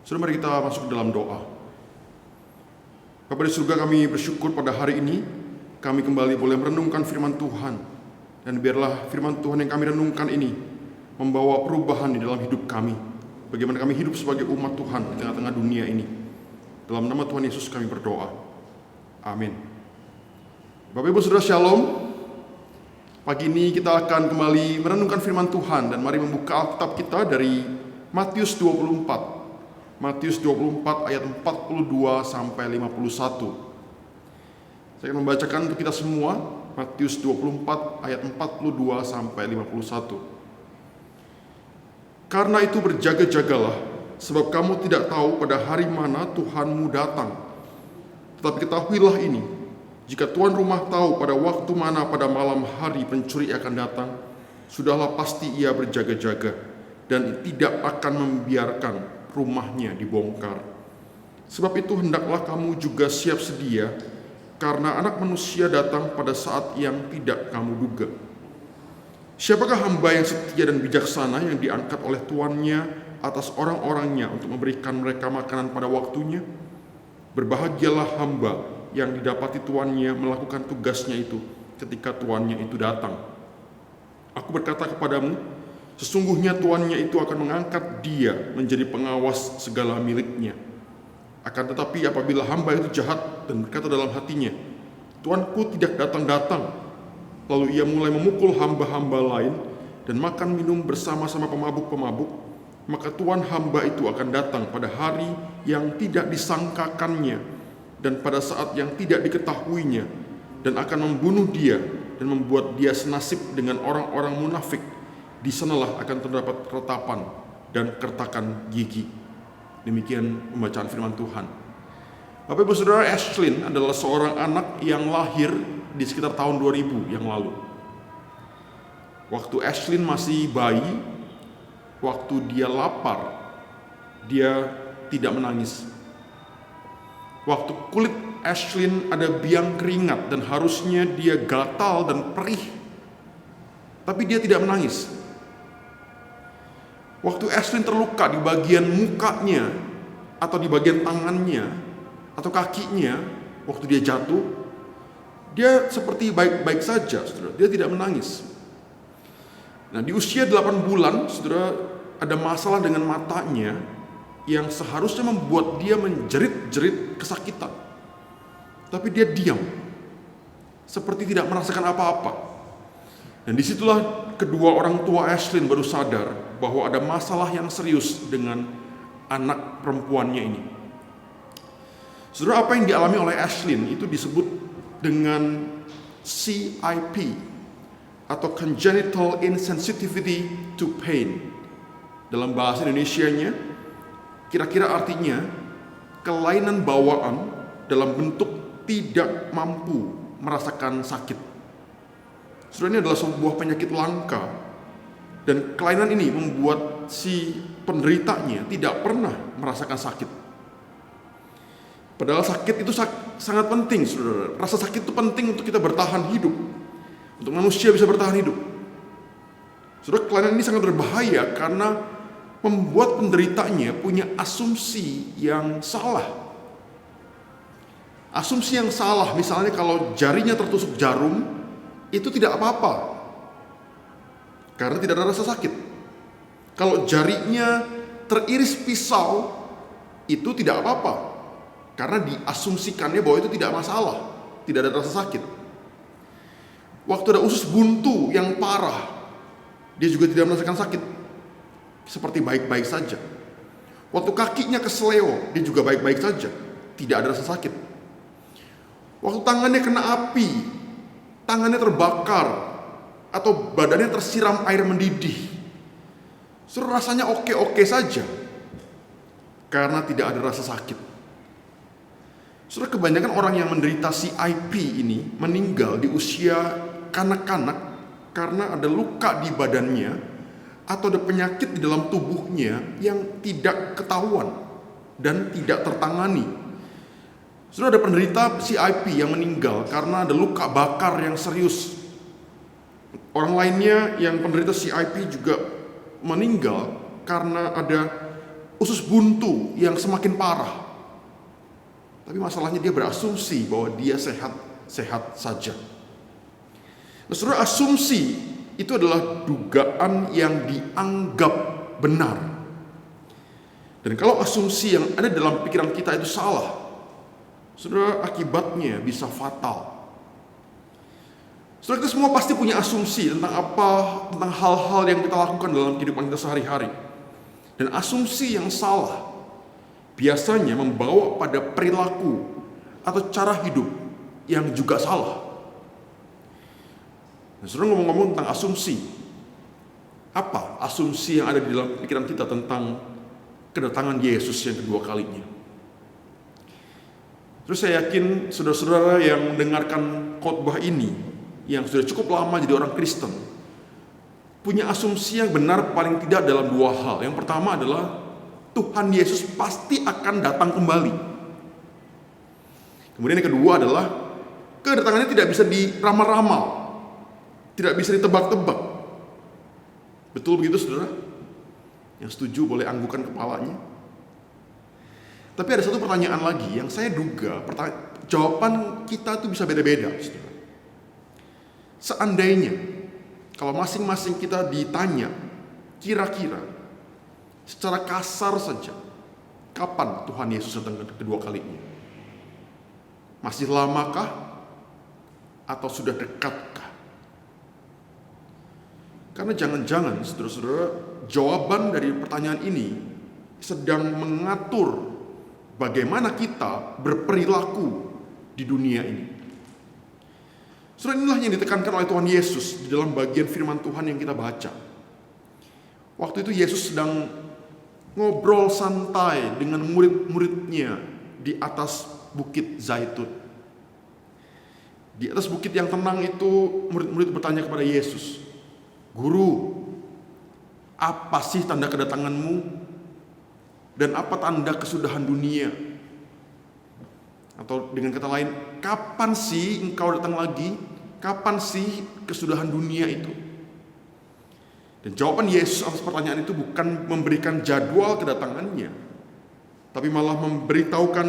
Saudara, mari kita masuk ke dalam doa. Bapa di surga, kami bersyukur pada hari ini kami kembali boleh merenungkan firman Tuhan. Dan biarlah firman Tuhan yang kami renungkan ini membawa perubahan di dalam hidup kami. Bagaimana kami hidup sebagai umat Tuhan di tengah-tengah dunia ini. Dalam nama Tuhan Yesus kami berdoa. Amin. Bapak Ibu Saudara, Shalom. Pagi ini kita akan kembali merenungkan firman Tuhan. Dan mari membuka Alkitab kita dari Matius 24. Matius 24 ayat 42 sampai 51. Saya akan membacakan untuk kita semua. Matius 24 ayat 42 sampai 51. Karena itu berjaga-jagalah, sebab kamu tidak tahu pada hari mana Tuhanmu datang. Tetapi ketahuilah ini, jika tuan rumah tahu pada waktu mana pada malam hari pencuri akan datang, sudahlah pasti ia berjaga-jaga dan tidak akan membiarkan rumahnya dibongkar. Sebab itu hendaklah kamu juga siap sedia, karena Anak Manusia datang pada saat yang tidak kamu duga. Siapakah hamba yang setia dan bijaksana yang diangkat oleh tuannya atas orang-orangnya untuk memberikan mereka makanan pada waktunya? Berbahagialah hamba yang didapati tuannya melakukan tugasnya itu ketika tuannya itu datang. Aku berkata kepadamu, sesungguhnya tuannya itu akan mengangkat dia menjadi pengawas segala miliknya. Akan tetapi apabila hamba itu jahat dan berkata dalam hatinya, Tuanku tidak datang-datang, lalu ia mulai memukul hamba-hamba lain dan makan minum bersama-sama pemabuk-pemabuk, maka tuan hamba itu akan datang pada hari yang tidak disangkakannya dan pada saat yang tidak diketahuinya, dan akan membunuh dia dan membuat dia senasib dengan orang-orang munafik. Di sanalah akan terdapat retapan dan kertakan gigi. Demikian pembacaan firman Tuhan. Bapak Ibu Saudara, Ashlyn adalah seorang anak yang lahir di sekitar tahun 2000 yang lalu. Waktu Ashlyn masih bayi, waktu dia lapar, dia tidak menangis. Waktu kulit Ashlyn ada biang keringat dan harusnya dia gatal dan perih, tapi dia tidak menangis. Waktu Ashlyn terluka di bagian mukanya atau di bagian tangannya atau kakinya, waktu dia jatuh, dia seperti baik-baik saja, saudara. Dia tidak menangis. Nah, di usia 8 bulan, saudara, ada masalah dengan matanya yang seharusnya membuat dia menjerit-jerit kesakitan. Tapi dia diam, seperti tidak merasakan apa-apa. Dan disitulah kedua orang tua Ashlyn baru sadar bahwa ada masalah yang serius dengan anak perempuannya ini. Saudara, apa yang dialami oleh Ashlyn itu disebut dengan CIP atau Congenital Insensitivity to Pain. Dalam bahasa Indonesianya, kira-kira artinya kelainan bawaan dalam bentuk tidak mampu merasakan sakit. Saudara, ini adalah sebuah penyakit langka, dan kelainan ini membuat si penderitanya tidak pernah merasakan sakit. Padahal sakit itu sangat penting, saudara. Rasa sakit itu penting untuk kita bertahan hidup, untuk manusia bisa bertahan hidup. Saudara, kelainan ini sangat berbahaya karena membuat penderitanya punya asumsi yang salah. Asumsi yang salah, misalnya kalau jarinya tertusuk jarum, itu tidak apa-apa, karena tidak ada rasa sakit. Kalau jarinya teriris pisau, itu tidak apa-apa, karena diasumsikannya bahwa itu tidak masalah, tidak ada rasa sakit. Waktu ada usus buntu yang parah, dia juga tidak merasakan sakit, seperti baik-baik saja. Waktu kakinya kesleo, dia juga baik-baik saja, tidak ada rasa sakit. Waktu tangannya kena api, tangannya terbakar, atau badannya tersiram air mendidih, rasanya oke-oke saja, karena tidak ada rasa sakit. Saudara, kebanyakan orang yang menderita CIP ini meninggal di usia kanak-kanak karena ada luka di badannya atau ada penyakit di dalam tubuhnya yang tidak ketahuan dan tidak tertangani. Saudara, ada penderita CIP yang meninggal karena ada luka bakar yang serius. Orang lainnya yang penderita CIP juga meninggal karena ada usus buntu yang semakin parah. Tapi masalahnya dia berasumsi bahwa dia sehat saja. Nah, saudara, asumsi itu adalah dugaan yang dianggap benar. Dan kalau asumsi yang ada dalam pikiran kita itu salah, saudara, akibatnya bisa fatal. Saudara, kita semua pasti punya asumsi tentang hal-hal yang kita lakukan dalam kehidupan kita sehari-hari. Dan asumsi yang salah biasanya membawa pada perilaku atau cara hidup yang juga salah. Nah, saudara, ngomong-ngomong tentang asumsi, apa asumsi yang ada di dalam pikiran kita tentang kedatangan Yesus yang kedua kalinya? Terus saya yakin saudara-saudara yang mendengarkan khotbah ini, yang sudah cukup lama jadi orang Kristen, punya asumsi yang benar paling tidak dalam dua hal. Yang pertama adalah Tuhan Yesus pasti akan datang kembali. Kemudian yang kedua adalah kedatangannya tidak bisa diramal-ramal, tidak bisa ditebak-tebak. Betul begitu, saudara? Yang setuju boleh anggukan kepalanya. Tapi ada satu pertanyaan lagi yang saya duga jawaban kita itu bisa beda-beda, saudara. Seandainya kalau masing-masing kita ditanya kira-kira secara kasar saja, kapan Tuhan Yesus datang kedua kalinya? Masih lamakah? Atau sudah dekatkah? Karena jangan-jangan, saudara-saudara, jawaban dari pertanyaan ini sedang mengatur bagaimana kita berperilaku di dunia ini. Saudara, inilah yang ditekankan oleh Tuhan Yesus di dalam bagian firman Tuhan yang kita baca. Waktu itu Yesus sedang ngobrol santai dengan murid-muridnya di atas bukit Zaitun. Di atas bukit yang tenang itu, murid-murid bertanya kepada Yesus, "Guru, apa sih tanda kedatanganmu? Dan apa tanda kesudahan dunia?" Atau dengan kata lain, kapan sih engkau datang lagi? Kapan sih kesudahan dunia itu? Dan jawaban Yesus atas pertanyaan itu bukan memberikan jadwal kedatangannya, tapi malah memberitahukan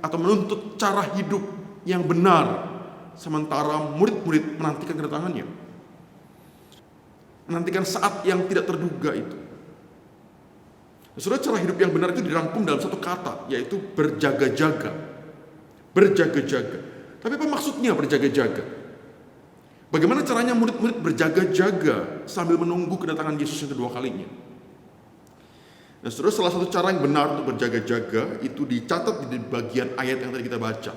atau menuntut cara hidup yang benar, sementara murid-murid menantikan kedatangannya, menantikan saat yang tidak terduga itu. Saudara, cara hidup yang benar itu dirangkum dalam satu kata, yaitu berjaga-jaga. Berjaga-jaga. Tapi apa maksudnya berjaga-jaga? Bagaimana caranya murid-murid berjaga-jaga sambil menunggu kedatangan Yesus yang kedua kalinya? Nah, saudara, salah satu cara yang benar untuk berjaga-jaga itu dicatat di bagian ayat yang tadi kita baca.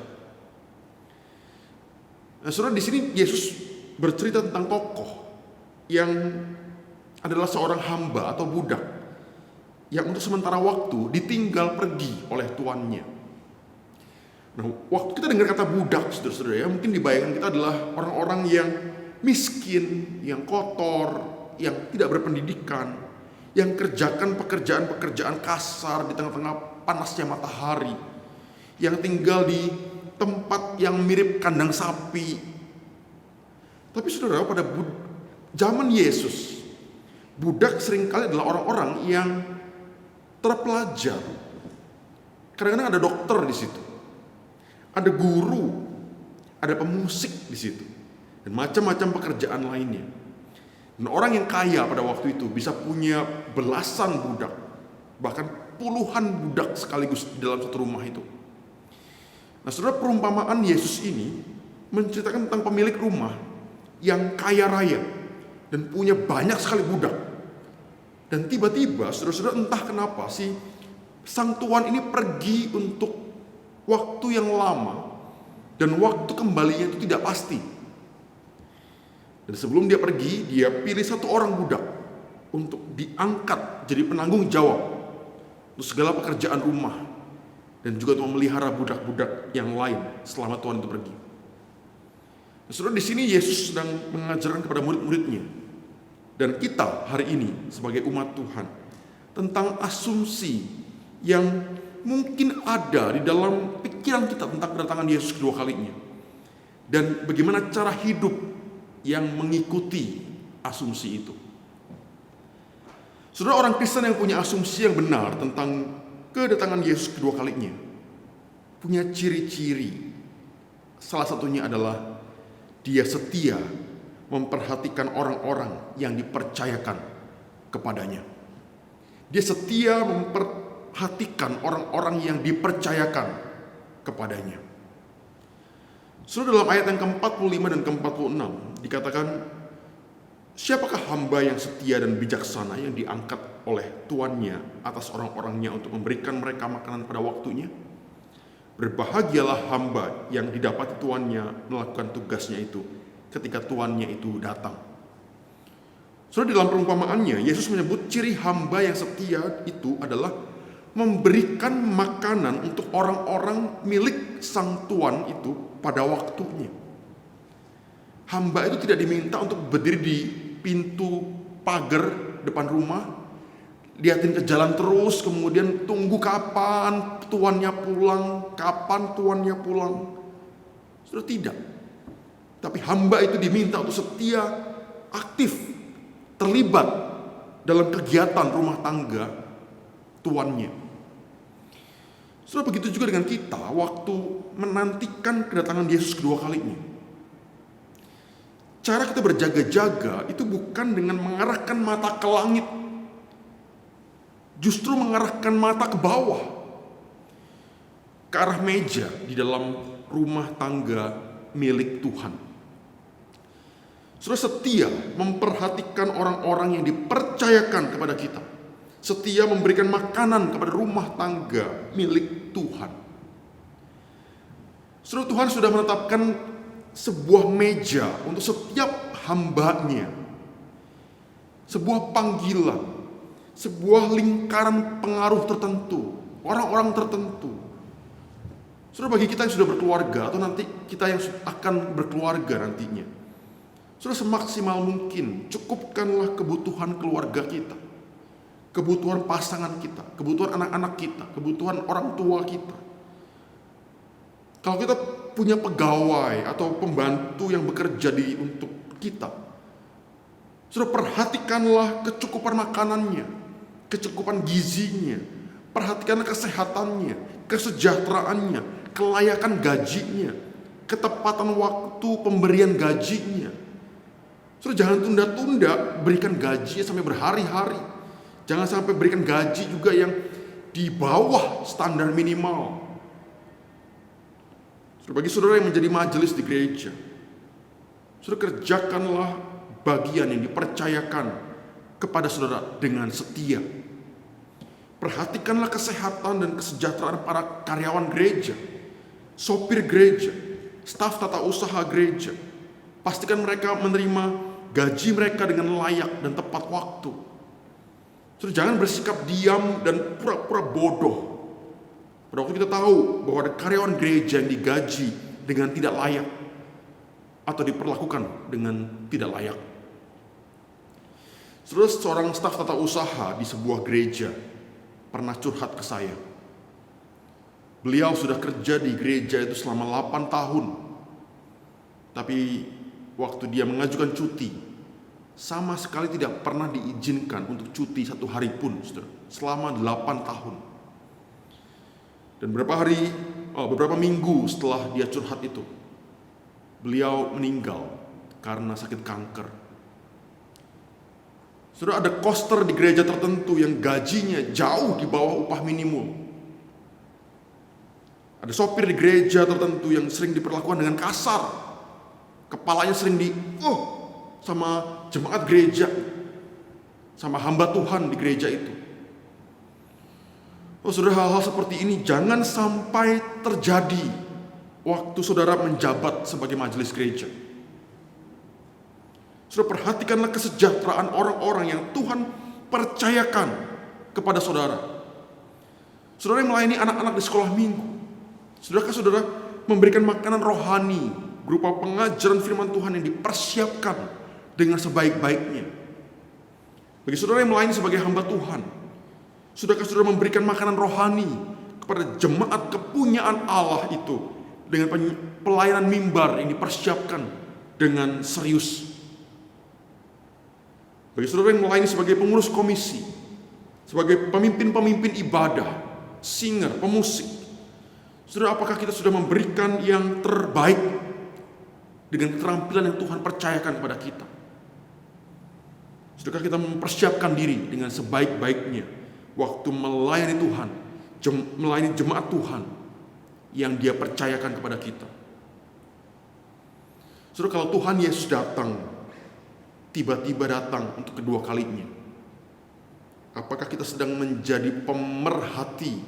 Nah, saudara, di sini Yesus bercerita tentang tokoh yang adalah seorang hamba atau budak yang untuk sementara waktu ditinggal pergi oleh tuannya. Nah, waktu kita dengar kata budak, saudara-saudara, ya, mungkin di bayangan kita adalah orang-orang yang miskin, yang kotor, yang tidak berpendidikan, yang kerjakan pekerjaan-pekerjaan kasar di tengah-tengah panasnya matahari, yang tinggal di tempat yang mirip kandang sapi. Tapi saudara, pada zaman Yesus, budak seringkali adalah orang-orang yang terpelajar. Kadang-kadang ada dokter di situ, ada guru, ada pemusik di situ, dan macam-macam pekerjaan lainnya. Dan orang yang kaya pada waktu itu bisa punya belasan budak, bahkan puluhan budak sekaligus di dalam satu rumah itu. Nah, saudara, perumpamaan Yesus ini menceritakan tentang pemilik rumah yang kaya raya dan punya banyak sekali budak. Dan tiba-tiba, saudara-saudara, entah kenapa sih sang tuan ini pergi untuk waktu yang lama, dan waktu kembalinya itu tidak pasti. Dan sebelum dia pergi, dia pilih satu orang budak untuk diangkat jadi penanggung jawab untuk segala pekerjaan rumah, dan juga untuk memelihara budak-budak yang lain selama tuan itu pergi. Nah, saudara, di sini Yesus sedang mengajarkan kepada murid-muridnya dan kita hari ini sebagai umat Tuhan tentang asumsi yang mungkin ada di dalam pikiran kita tentang kedatangan Yesus kedua kalinya, dan bagaimana cara hidup yang mengikuti asumsi itu. Saudara, orang Kristen yang punya asumsi yang benar tentang kedatangan Yesus kedua kalinya punya ciri-ciri. Salah satunya adalah dia setia memperhatikan orang-orang yang dipercayakan kepadanya. Dia setia memperhatikan orang-orang yang dipercayakan kepadanya. Saudara, dalam ayat yang ke-45 dan ke-46 dikatakan, siapakah hamba yang setia dan bijaksana yang diangkat oleh tuannya atas orang-orangnya untuk memberikan mereka makanan pada waktunya? Berbahagialah hamba yang didapati tuannya melakukan tugasnya itu ketika tuannya itu datang. Saudara, dalam perumpamaannya, Yesus menyebut ciri hamba yang setia itu adalah memberikan makanan untuk orang-orang milik sang tuan itu pada waktunya. Hamba itu tidak diminta untuk berdiri di pintu pagar depan rumah, liatin ke jalan terus, kemudian tunggu kapan tuannya pulang. Sudah tidak. Tapi hamba itu diminta untuk setia, aktif, terlibat dalam kegiatan rumah tangga tuannya. Sudah begitu juga dengan kita waktu menantikan kedatangan Yesus kedua kalinya. Cara kita berjaga-jaga itu bukan dengan mengarahkan mata ke langit, justru mengarahkan mata ke bawah, ke arah meja di dalam rumah tangga milik Tuhan. Saudara, setia memperhatikan orang-orang yang dipercayakan kepada kita, setia memberikan makanan kepada rumah tangga milik Tuhan. Saudara, Tuhan sudah menetapkan sebuah meja untuk setiap hambanya, sebuah panggilan, sebuah lingkaran pengaruh tertentu, orang-orang tertentu. Saudara, bagi kita yang sudah berkeluarga atau nanti kita yang akan berkeluarga nantinya, saudara, semaksimal mungkin cukupkanlah kebutuhan keluarga kita, kebutuhan pasangan kita, kebutuhan anak-anak kita, kebutuhan orang tua kita. Kalau kita punya pegawai atau pembantu yang bekerja untuk kita, saudara, perhatikanlah kecukupan makanannya, kecukupan gizinya, perhatikanlah kesehatannya, kesejahteraannya, kelayakan gajinya, ketepatan waktu pemberian gajinya. Saudara, jangan tunda-tunda berikan gajinya sampai berhari-hari. Jangan sampai berikan gaji juga yang di bawah standar minimal. Bagi saudara yang menjadi majelis di gereja, saudara, kerjakanlah bagian yang dipercayakan kepada saudara dengan setia. Perhatikanlah kesehatan dan kesejahteraan para karyawan gereja, sopir gereja, staf tata usaha gereja. Pastikan mereka menerima gaji mereka dengan layak dan tepat waktu. Saudara, jangan bersikap diam dan pura-pura bodoh pada waktu kita tahu bahwa ada karyawan gereja yang digaji dengan tidak layak atau diperlakukan dengan tidak layak. Saudara, seorang staf tata usaha di sebuah gereja pernah curhat ke saya. Beliau sudah kerja di gereja itu selama 8 tahun. Tapi waktu dia mengajukan cuti, sama sekali tidak pernah diizinkan untuk cuti 1 hari pun, saudara, selama 8 tahun. Dan beberapa minggu setelah dia curhat itu, beliau meninggal karena sakit kanker. Sudah ada koster di gereja tertentu yang gajinya jauh di bawah upah minimum. Ada sopir di gereja tertentu yang sering diperlakukan dengan kasar. Kepalanya sering sama jemaat gereja, sama hamba Tuhan di gereja itu. Saudara, hal-hal seperti ini jangan sampai terjadi waktu saudara menjabat sebagai majelis gereja. Saudara, perhatikanlah kesejahteraan orang-orang yang Tuhan percayakan kepada saudara. Saudara yang melayani anak-anak di sekolah minggu, saudara memberikan makanan rohani berupa pengajaran firman Tuhan yang dipersiapkan dengan sebaik-baiknya. Bagi saudara yang melayani sebagai hamba Tuhan, sudahkah saudara memberikan makanan rohani kepada jemaat kepunyaan Allah itu dengan pelayanan mimbar yang dipersiapkan dengan serius? Bagi saudara yang melayani sebagai pengurus komisi, sebagai pemimpin-pemimpin ibadah, singer, pemusik, saudara, apakah kita sudah memberikan yang terbaik dengan keterampilan yang Tuhan percayakan kepada kita? Sudahkah kita mempersiapkan diri dengan sebaik-baiknya waktu melayani Tuhan, melayani jemaat Tuhan yang Dia percayakan kepada kita? Saudara, kalau Tuhan Yesus datang, tiba-tiba datang untuk kedua kalinya, apakah kita sedang menjadi pemerhati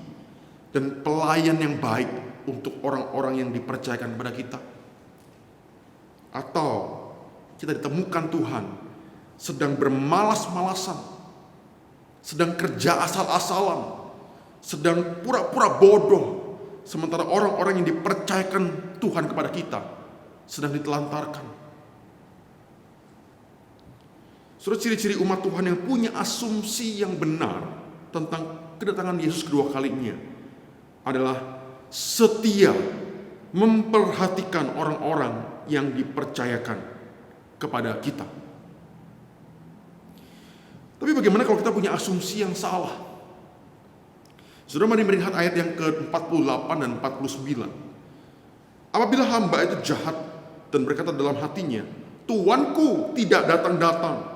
dan pelayan yang baik untuk orang-orang yang dipercayakan kepada kita? Atau kita ditemukan Tuhan sedang bermalas-malasan, sedang kerja asal-asalan, sedang pura-pura bodoh, sementara orang-orang yang dipercayakan Tuhan kepada kita sedang ditelantarkan? Saudara, ciri-ciri umat Tuhan yang punya asumsi yang benar tentang kedatangan Yesus kedua kalinya adalah setia memperhatikan orang-orang yang dipercayakan kepada kita. Tapi bagaimana kalau kita punya asumsi yang salah? Saudara, mari melihat ayat yang ke-48 dan 49. Apabila hamba itu jahat dan berkata dalam hatinya, "Tuanku tidak datang-datang,"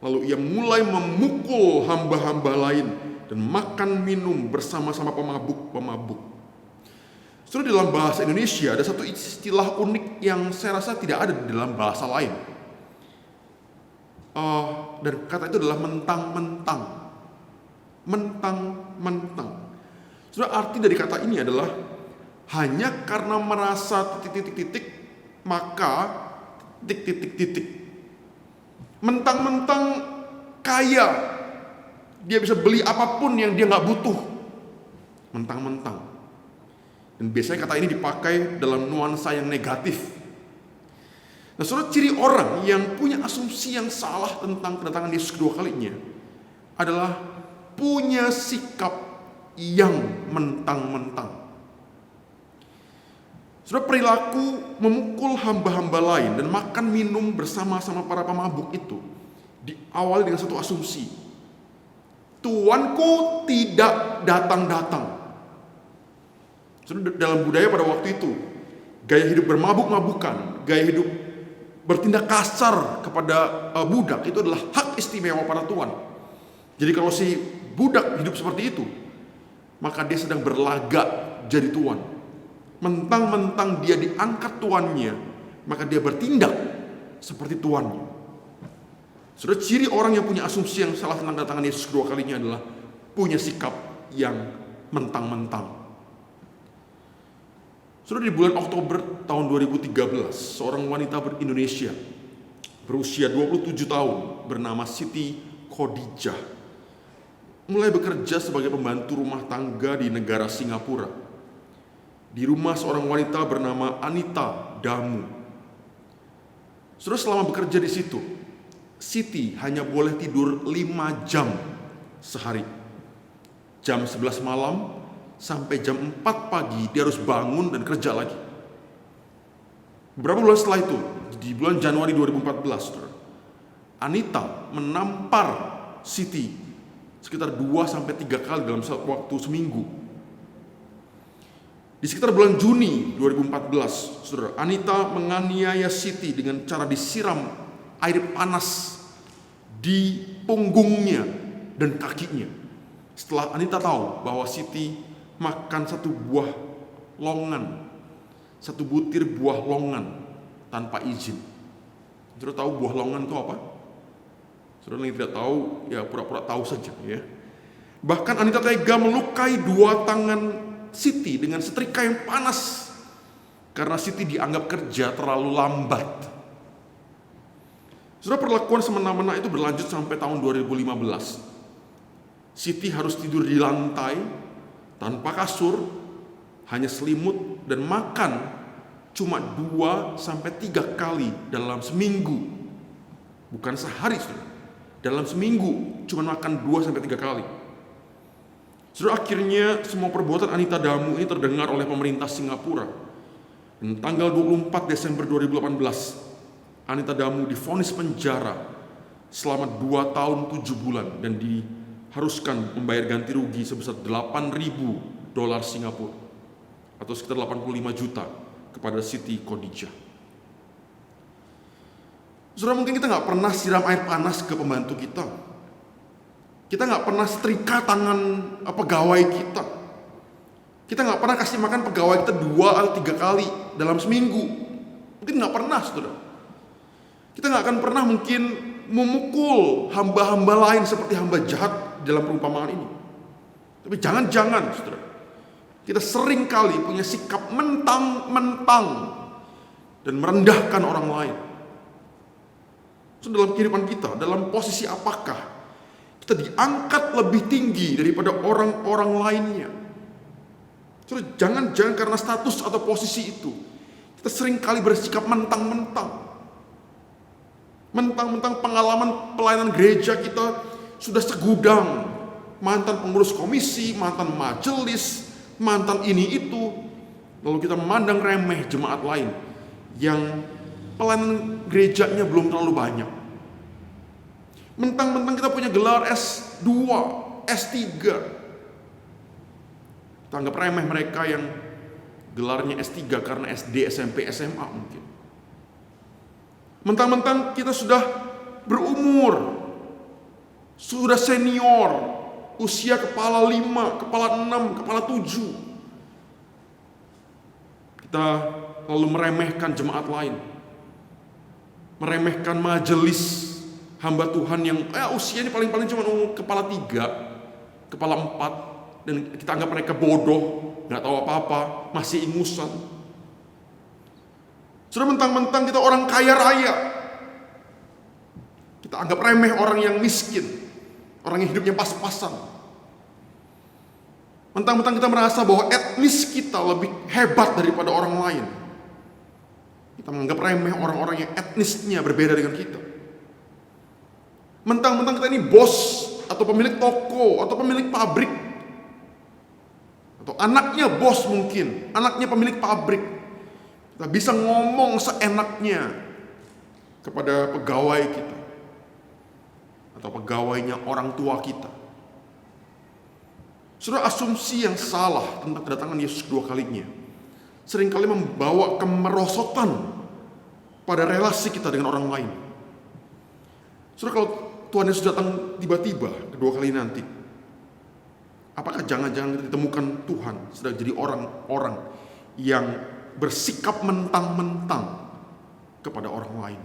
lalu ia mulai memukul hamba-hamba lain dan makan minum bersama-sama pemabuk-pemabuk. Saudara, dalam bahasa Indonesia ada satu istilah unik yang saya rasa tidak ada di dalam bahasa lain. Dan kata itu adalah mentang-mentang. Mentang-mentang. Saudara, arti dari kata ini adalah hanya karena merasa titik-titik-titik, maka titik-titik-titik. Mentang-mentang kaya, dia bisa beli apapun yang dia nggak butuh. Mentang-mentang. Dan biasanya kata ini dipakai dalam nuansa yang negatif. Nah, saudara, ciri orang yang punya asumsi yang salah tentang kedatangan Yesus kedua kalinya adalah punya sikap yang mentang-mentang. Saudara, perilaku memukul hamba-hamba lain dan makan minum bersama-sama para pemabuk itu diawali dengan satu asumsi. Tuanku tidak datang-datang. Saudara, dalam budaya pada waktu itu, gaya hidup bermabuk-mabukan, gaya hidup bertindak kasar kepada budak itu adalah hak istimewa para tuan. Jadi kalau si budak hidup seperti itu, maka dia sedang berlagak jadi tuan. Mentang-mentang dia diangkat tuannya, maka dia bertindak seperti tuannya. Saudara, ciri orang yang punya asumsi yang salah tentang kedatangan Yesus kedua kalinya adalah punya sikap yang mentang-mentang. Saudara, di bulan Oktober tahun 2013, seorang wanita Indonesia berusia 27 tahun bernama Siti Khadijah mulai bekerja sebagai pembantu rumah tangga di negara Singapura, di rumah seorang wanita bernama Anita Damu. Saudara, selama bekerja di situ, Siti hanya boleh tidur 5 jam sehari. Jam 11 malam sampai jam 4 pagi dia harus bangun dan kerja lagi. Beberapa bulan setelah itu, di bulan Januari 2014, Anita menampar Siti sekitar 2-3 kali dalam waktu seminggu. Di sekitar bulan Juni 2014, saudara, Anita menganiaya Siti dengan cara disiram air panas di punggungnya dan kakinya. Setelah Anita tahu bahwa Siti makan satu buah longan, satu butir buah longan tanpa izin. Saudara tahu buah longan itu apa? Saudara yang tidak tahu, ya pura-pura tahu saja ya. Bahkan Anita tega melukai 2 tangan Siti dengan setrika yang panas karena Siti dianggap kerja terlalu lambat. Saudara, perlakuan semena-mena itu berlanjut sampai tahun 2015. Siti harus tidur di lantai tanpa kasur, hanya selimut, dan makan cuma 2-3 kali dalam seminggu. Bukan sehari, saudara. Dalam seminggu cuma makan 2-3 kali. Saudara, akhirnya semua perbuatan Anita Damu ini terdengar oleh pemerintah Singapura. Dan tanggal 24 Desember 2018, Anita Damu divonis penjara selama 2 tahun 7 bulan dan haruskan membayar ganti rugi sebesar $8.000 Singapura atau sekitar 85 juta kepada Siti Khadijah. Saudara, mungkin kita nggak pernah siram air panas ke pembantu kita. Kita nggak pernah setrika tangan pegawai kita. Kita nggak pernah kasih makan pegawai kita 2 atau 3 kali dalam seminggu. Mungkin nggak pernah, saudara. Kita nggak akan pernah mungkin memukul hamba-hamba lain seperti hamba jahat dalam perumpamaan ini. Tapi jangan-jangan, saudara, kita sering kali punya sikap mentang-mentang dan merendahkan orang lain. So, dalam kehidupan kita, dalam posisi apakah kita diangkat lebih tinggi daripada orang-orang lainnya? So, jangan karena status atau posisi itu kita sering kali bersikap mentang-mentang. Mentang-mentang pengalaman pelayanan gereja kita sudah segudang, mantan pengurus komisi, mantan majelis, mantan ini itu, lalu kita memandang remeh jemaat lain yang pelayanan gerejanya belum terlalu banyak. Mentang-mentang kita punya gelar S2, S3, kita anggap remeh mereka yang gelarnya S3 karena SD, SMP, SMA mungkin. Mentang-mentang kita sudah berumur, sudah senior, usia kepala 5, kepala 6, kepala 7. Kita lalu meremehkan jemaat lain, meremehkan majelis hamba Tuhan yang usianya paling-paling cuma kepala 3, kepala 4, dan kita anggap mereka bodoh, nggak tahu apa-apa, masih ingusan. Sudah mentang-mentang kita orang kaya raya, kita anggap remeh orang yang miskin, orang yang hidupnya pas-pasan. Mentang-mentang kita merasa bahwa etnis kita lebih hebat daripada orang lain, kita menganggap remeh orang-orang yang etnisnya berbeda dengan kita. Mentang-mentang kita ini bos atau pemilik toko atau pemilik pabrik, atau anaknya bos mungkin, anaknya pemilik pabrik, kita bisa ngomong seenaknya kepada pegawai kita atau pegawainya orang tua kita. Saudara, asumsi yang salah tentang kedatangan Yesus kedua kalinya seringkali membawa kemerosotan pada relasi kita dengan orang lain. Saudara, kalau Tuhan Yesus datang tiba-tiba kedua kali nanti, apakah jangan-jangan kita ditemukan Tuhan sedang jadi orang-orang yang bersikap mentang-mentang kepada orang lain?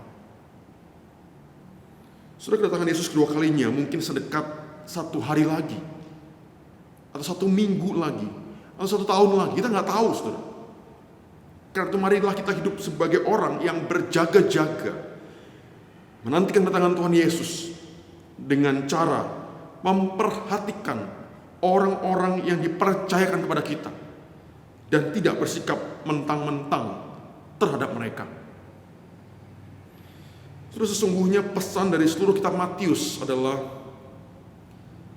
Saudara, kedatangan Yesus kedua kalinya mungkin sedekat 1 hari lagi, atau 1 minggu lagi, atau 1 tahun lagi, kita nggak tahu, saudara. Karena itu marilah kita hidup sebagai orang yang berjaga-jaga, menantikan kedatangan Tuhan Yesus dengan cara memperhatikan orang-orang yang dipercayakan kepada kita dan tidak bersikap mentang-mentang terhadap mereka. Terus sesungguhnya pesan dari seluruh kitab Matius adalah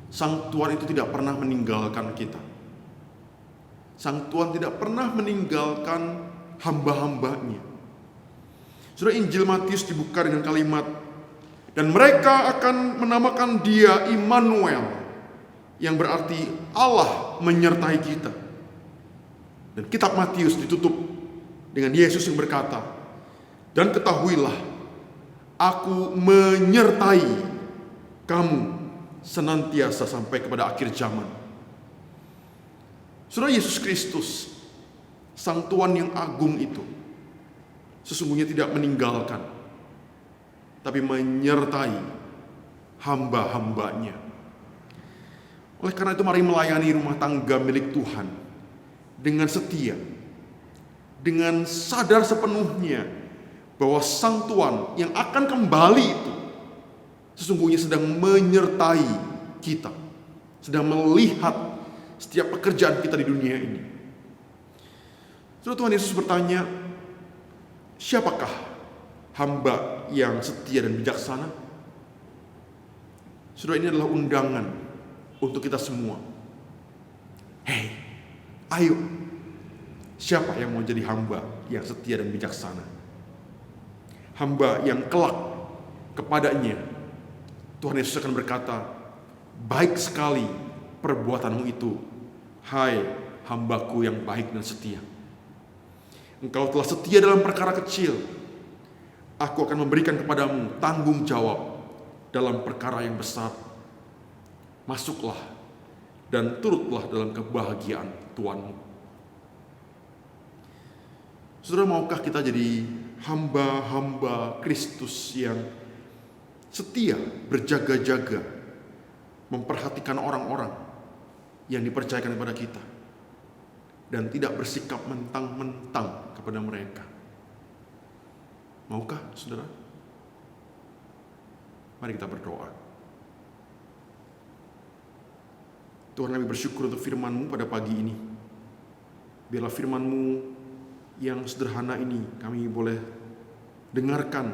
Sang Tuhan itu tidak pernah meninggalkan kita. Sang Tuhan tidak pernah meninggalkan hamba-hambanya. Saudara, Injil Matius dibuka dengan kalimat, dan mereka akan menamakan Dia Immanuel, yang berarti Allah menyertai kita. Dan kitab Matius ditutup dengan Yesus yang berkata, dan ketahuilah, Aku menyertai kamu senantiasa sampai kepada akhir zaman. Saudara, Yesus Kristus, Sang Tuhan yang agung itu, sesungguhnya tidak meninggalkan, tapi menyertai hamba-hambanya. Oleh karena itu mari melayani rumah tangga milik Tuhan dengan setia, dengan sadar sepenuhnya bahwa Sang Tuhan yang akan kembali itu sesungguhnya sedang menyertai kita, sedang melihat setiap pekerjaan kita di dunia ini. Saudara, Tuhan Yesus bertanya, siapakah hamba yang setia dan bijaksana? Saudara, ini adalah undangan untuk kita semua. Hei, ayo, siapa yang mau jadi hamba yang setia dan bijaksana? Hamba yang kelak kepadanya Tuhan Yesus akan berkata, baik sekali perbuatanmu itu, hai hambaku yang baik dan setia. Engkau telah setia dalam perkara kecil, aku akan memberikan kepadamu tanggung jawab dalam perkara yang besar. Masuklah dan turutlah dalam kebahagiaan Tuhanmu. Saudara, maukah kita jadi hamba-hamba Kristus yang setia, berjaga-jaga, memperhatikan orang-orang yang dipercayakan kepada kita, dan tidak bersikap mentang-mentang kepada mereka? Maukah, saudara? Mari kita berdoa. Tuhan, kami bersyukur untuk firman-Mu pada pagi ini. Biarlah firman-Mu yang sederhana ini kami boleh dengarkan,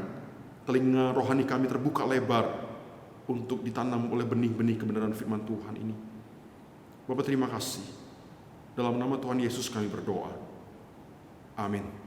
telinga rohani kami terbuka lebar untuk ditanam oleh benih-benih kebenaran firman Tuhan ini. Bapa, terima kasih. Dalam nama Tuhan Yesus kami berdoa. Amin.